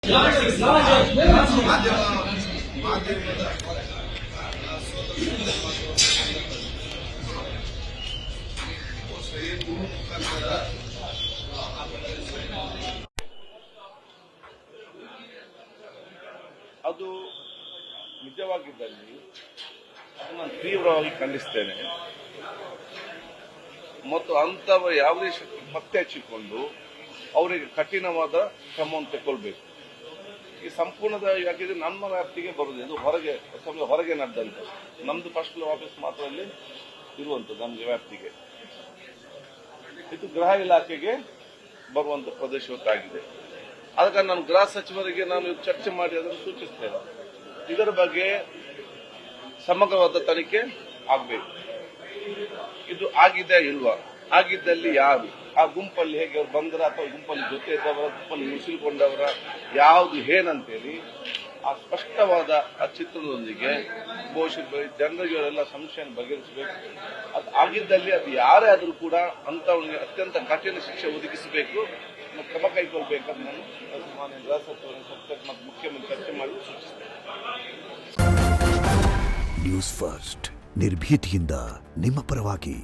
ಅದು ನಿಜವಾಗಿದ್ದಲ್ಲಿ ನಾನು ತೀವ್ರವಾಗಿ ಖಂಡಿಸ್ತೇನೆ ಮತ್ತು ಅಂಥವ ಯಾವುದೇ ಶಕ್ತಿ ಪತ್ತೆ ಹಚ್ಚಿಕೊಂಡು ಅವರಿಗೆ ಕಠಿಣವಾದ ಕ್ರಮವನ್ನು ತಗೊಳ್ಬೇಕು. ಈ ಸಂಪೂರ್ಣದ ಯಾಕಿದ್ರೆ ನಮ್ಮ ವ್ಯಾಪ್ತಿಗೆ ಬರುವುದು, ಇದು ಹೊರಗೆ ನಡೆದಂತ ನಮ್ದು ಪರ್ಸನಲ್ ಆಫೀಸ್ ಮಾತ್ರ ಅಲ್ಲಿ ಇರುವಂತದ್ದು ನಮ್ಗೆ ವ್ಯಾಪ್ತಿಗೆ. ಇದು ಗೃಹ ಇಲಾಖೆಗೆ ಬರುವಂತ ಪ್ರದೇಶವಾಗಿದೆ. ಅದಕ್ಕೆ ನಾನು ಗೃಹ ಸಚಿವರಿಗೆ ನಾನು ಚರ್ಚೆ ಮಾಡಿ ಅದನ್ನು ಸೂಚಿಸ್ತೇನೆ. ಇದರ ಬಗ್ಗೆ ಸಮಗ್ರವಾದ ತನಿಖೆ ಆಗಬೇಕು. ಇದು ಆಗಿದೆ ಇಲ್ವಾ, ಆಗಿದ್ದಲ್ಲಿ ಯಾರು, ಆ ಗುಂಪಲ್ಲಿ ಹೇಗೆ ಅವ್ರು ಬಂದ್ರ ಅಥವಾ ಗುಂಪಲ್ಲಿ ಜೊತೆ ಇದ್ದವರ, ಗುಂಪಲ್ಲಿ ನುಸಿಲ್ಕೊಂಡವರ, ಯಾವುದು ಏನಂತೇಳಿ ಆ ಸ್ಪಷ್ಟವಾದ ಆ ಚಿತ್ರದೊಂದಿಗೆ ಬಹುಶಃ ಜನರಿಗೆ ಅವರೆಲ್ಲ ಸಂಶಯನ ಬಗೆಹರಿಸಬೇಕು. ಅದು ಆಗಿದ್ದಲ್ಲಿ ಅದು ಯಾರೇ ಆದರೂ ಕೂಡ ಅಂತವನಿಗೆ ಅತ್ಯಂತ ಕಠಿಣ ಶಿಕ್ಷೆ ಒದಗಿಸಬೇಕು, ಕ್ರಮ ಕೈಗೊಳ್ಳಬೇಕಂತ ನಾನು ಮಾನ್ಯ ಗೃಹ ಸಚಿವರ ಮತ್ತು ಮುಖ್ಯಮಂತ್ರಿ ಚರ್ಚೆ ಮಾಡಿ ಸೂಚಿಸ್ತೇನೆ. ನ್ಯೂಸ್ ಫಸ್ಟ್ ನಿರ್ಭೀತಿಯಿಂದ ನಿಮ್ಮ ಪರವಾಗಿ.